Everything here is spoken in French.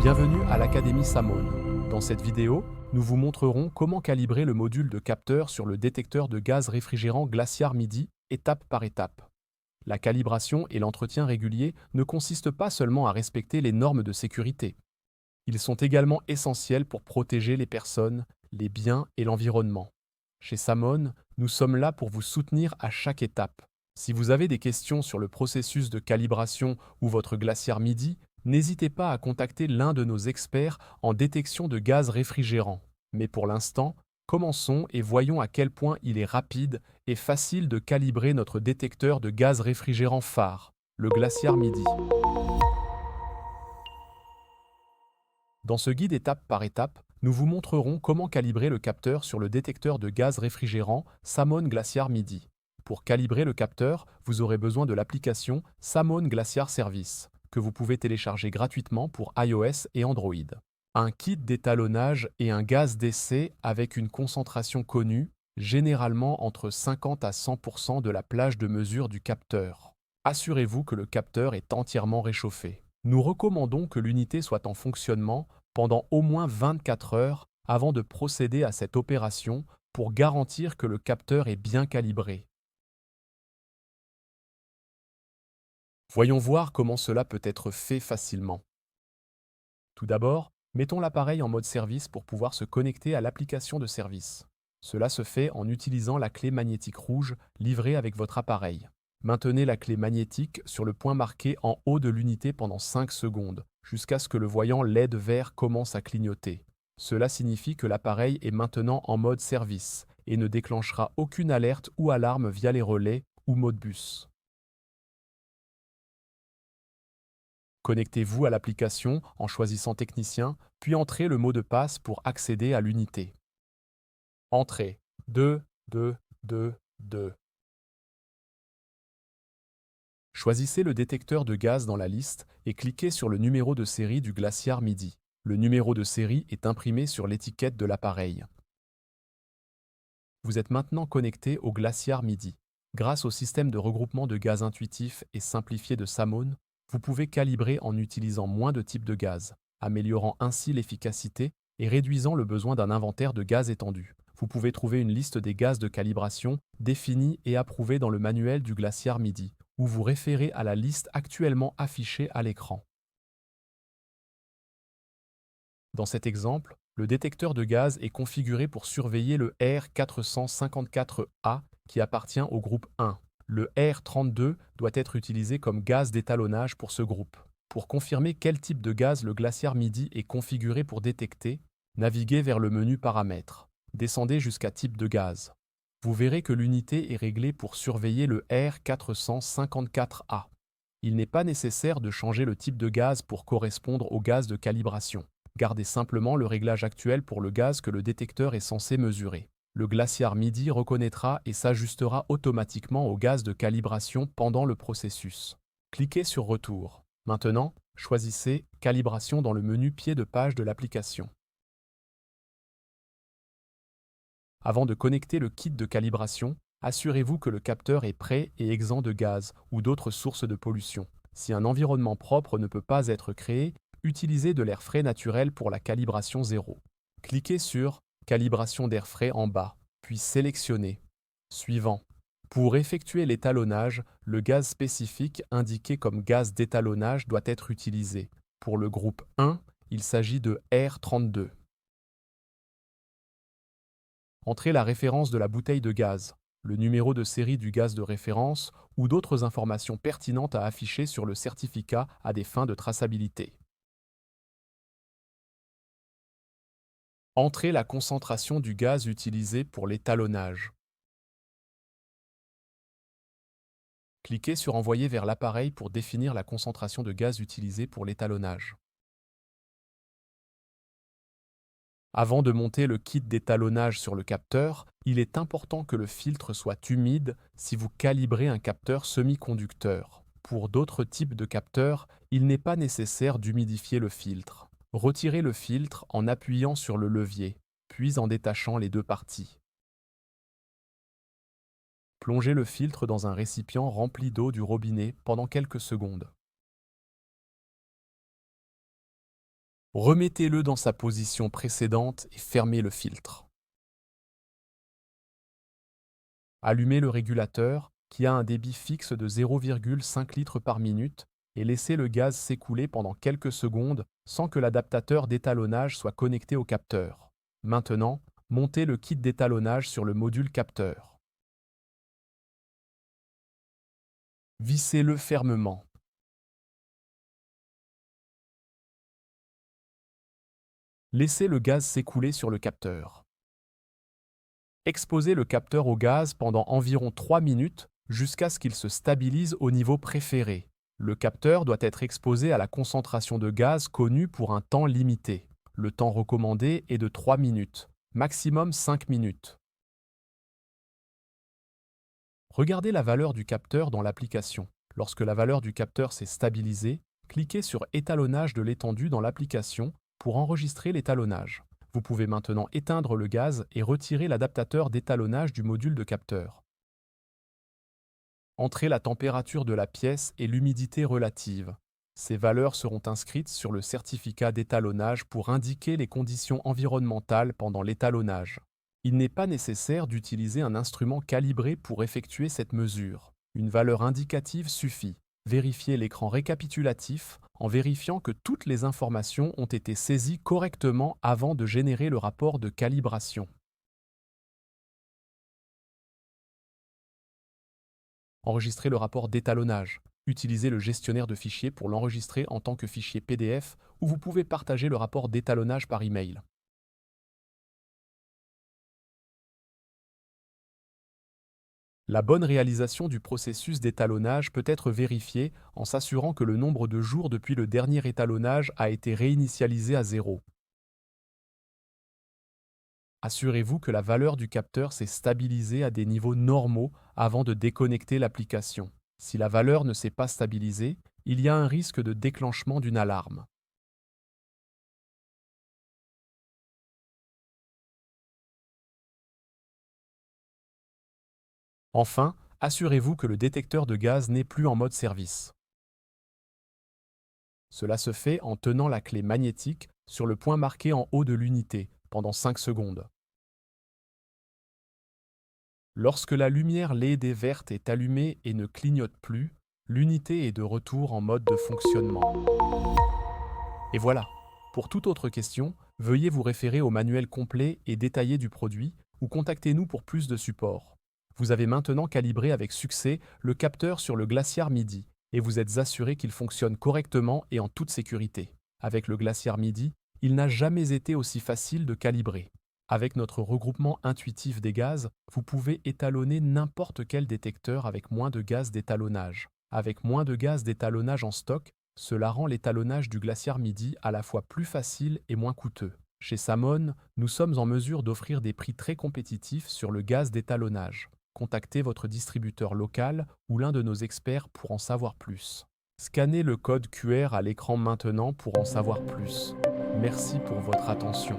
Bienvenue à l'Académie Samone. Dans cette vidéo, nous vous montrerons comment calibrer le module de capteur sur le détecteur de gaz réfrigérant Glaciar Midi, étape par étape. La calibration et l'entretien régulier ne consistent pas seulement à respecter les normes de sécurité. Ils sont également essentiels pour protéger les personnes, les biens et l'environnement. Chez Samone, nous sommes là pour vous soutenir à chaque étape. Si vous avez des questions sur le processus de calibration ou votre Glaciar Midi, n'hésitez pas à contacter l'un de nos experts en détection de gaz réfrigérant. Mais pour l'instant, commençons et voyons à quel point il est rapide et facile de calibrer notre détecteur de gaz réfrigérant phare, le Glaciar Midi. Dans ce guide étape par étape, nous vous montrerons comment calibrer le capteur sur le détecteur de gaz réfrigérant Samone Glaciar Midi. Pour calibrer le capteur, vous aurez besoin de l'application Samone Glaciar Service, que vous pouvez télécharger gratuitement pour iOS et Android. Un kit d'étalonnage et un gaz d'essai avec une concentration connue, généralement entre 50 à 100% de la plage de mesure du capteur. Assurez-vous que le capteur est entièrement réchauffé. Nous recommandons que l'unité soit en fonctionnement pendant au moins 24 heures avant de procéder à cette opération pour garantir que le capteur est bien calibré. Voyons voir comment cela peut être fait facilement. Tout d'abord, mettons l'appareil en mode service pour pouvoir se connecter à l'application de service. Cela se fait en utilisant la clé magnétique rouge livrée avec votre appareil. Maintenez la clé magnétique sur le point marqué en haut de l'unité pendant 5 secondes, jusqu'à ce que le voyant LED vert commence à clignoter. Cela signifie que l'appareil est maintenant en mode service et ne déclenchera aucune alerte ou alarme via les relais ou Modbus. Connectez-vous à l'application en choisissant Technicien, puis entrez le mot de passe pour accéder à l'unité. Entrez 2, 2, 2, 2. Choisissez le détecteur de gaz dans la liste et cliquez sur le numéro de série du Glaciar Midi. Le numéro de série est imprimé sur l'étiquette de l'appareil. Vous êtes maintenant connecté au Glaciar Midi. Grâce au système de regroupement de gaz intuitif et simplifié de Samone, vous pouvez calibrer en utilisant moins de types de gaz, améliorant ainsi l'efficacité et réduisant le besoin d'un inventaire de gaz étendu. Vous pouvez trouver une liste des gaz de calibration définie et approuvée dans le manuel du Glaciar Midi, ou vous référez à la liste actuellement affichée à l'écran. Dans cet exemple, le détecteur de gaz est configuré pour surveiller le R454A qui appartient au groupe 1. Le R32 doit être utilisé comme gaz d'étalonnage pour ce groupe. Pour confirmer quel type de gaz le Glaciar Midi est configuré pour détecter, naviguez vers le menu Paramètres. Descendez jusqu'à Type de gaz. Vous verrez que l'unité est réglée pour surveiller le R454A. Il n'est pas nécessaire de changer le type de gaz pour correspondre au gaz de calibration. Gardez simplement le réglage actuel pour le gaz que le détecteur est censé mesurer. Le Glaciar Midi reconnaîtra et s'ajustera automatiquement au gaz de calibration pendant le processus. Cliquez sur Retour. Maintenant, choisissez Calibration dans le menu pied de page de l'application. Avant de connecter le kit de calibration, assurez-vous que le capteur est prêt et exempt de gaz ou d'autres sources de pollution. Si un environnement propre ne peut pas être créé, utilisez de l'air frais naturel pour la calibration 0. Cliquez sur Calibration d'air frais en bas, puis sélectionnez Suivant. Pour effectuer l'étalonnage, le gaz spécifique indiqué comme gaz d'étalonnage doit être utilisé. Pour le groupe 1, il s'agit de R32. Entrez la référence de la bouteille de gaz, le numéro de série du gaz de référence ou d'autres informations pertinentes à afficher sur le certificat à des fins de traçabilité. Entrez la concentration du gaz utilisé pour l'étalonnage. Cliquez sur Envoyer vers l'appareil pour définir la concentration de gaz utilisée pour l'étalonnage. Avant de monter le kit d'étalonnage sur le capteur, il est important que le filtre soit humide si vous calibrez un capteur semi-conducteur. Pour d'autres types de capteurs, il n'est pas nécessaire d'humidifier le filtre. Retirez le filtre en appuyant sur le levier, puis en détachant les deux parties. Plongez le filtre dans un récipient rempli d'eau du robinet pendant quelques secondes. Remettez-le dans sa position précédente et fermez le filtre. Allumez le régulateur, qui a un débit fixe de 0,5 litres par minute, et laissez le gaz s'écouler pendant quelques secondes sans que l'adaptateur d'étalonnage soit connecté au capteur. Maintenant, montez le kit d'étalonnage sur le module capteur. Vissez-le fermement. Laissez le gaz s'écouler sur le capteur. Exposez le capteur au gaz pendant environ 3 minutes jusqu'à ce qu'il se stabilise au niveau préféré. Le capteur doit être exposé à la concentration de gaz connue pour un temps limité. Le temps recommandé est de 3 minutes, maximum 5 minutes. Regardez la valeur du capteur dans l'application. Lorsque la valeur du capteur s'est stabilisée, cliquez sur Étalonnage de l'étendue dans l'application pour enregistrer l'étalonnage. Vous pouvez maintenant éteindre le gaz et retirer l'adaptateur d'étalonnage du module de capteur. Entrez la température de la pièce et l'humidité relative. Ces valeurs seront inscrites sur le certificat d'étalonnage pour indiquer les conditions environnementales pendant l'étalonnage. Il n'est pas nécessaire d'utiliser un instrument calibré pour effectuer cette mesure. Une valeur indicative suffit. Vérifiez l'écran récapitulatif en vérifiant que toutes les informations ont été saisies correctement avant de générer le rapport de calibration. Enregistrez le rapport d'étalonnage. Utilisez le gestionnaire de fichiers pour l'enregistrer en tant que fichier PDF ou vous pouvez partager le rapport d'étalonnage par email. La bonne réalisation du processus d'étalonnage peut être vérifiée en s'assurant que le nombre de jours depuis le dernier étalonnage a été réinitialisé à 0. Assurez-vous que la valeur du capteur s'est stabilisée à des niveaux normaux avant de déconnecter l'application. Si la valeur ne s'est pas stabilisée, il y a un risque de déclenchement d'une alarme. Enfin, assurez-vous que le détecteur de gaz n'est plus en mode service. Cela se fait en tenant la clé magnétique sur le point marqué en haut de l'unité pendant 5 secondes. Lorsque la lumière LED verte est allumée et ne clignote plus, l'unité est de retour en mode de fonctionnement. Et voilà. Pour toute autre question, veuillez vous référer au manuel complet et détaillé du produit ou contactez-nous pour plus de support. Vous avez maintenant calibré avec succès le capteur sur le Glaciar Midi et vous êtes assuré qu'il fonctionne correctement et en toute sécurité. Avec le Glaciar Midi, il n'a jamais été aussi facile de calibrer. Avec notre regroupement intuitif des gaz, vous pouvez étalonner n'importe quel détecteur avec moins de gaz d'étalonnage. Avec moins de gaz d'étalonnage en stock, cela rend l'étalonnage du Glaciar Midi à la fois plus facile et moins coûteux. Chez Samon, nous sommes en mesure d'offrir des prix très compétitifs sur le gaz d'étalonnage. Contactez votre distributeur local ou l'un de nos experts pour en savoir plus. Scannez le code QR à l'écran maintenant pour en savoir plus. Merci pour votre attention.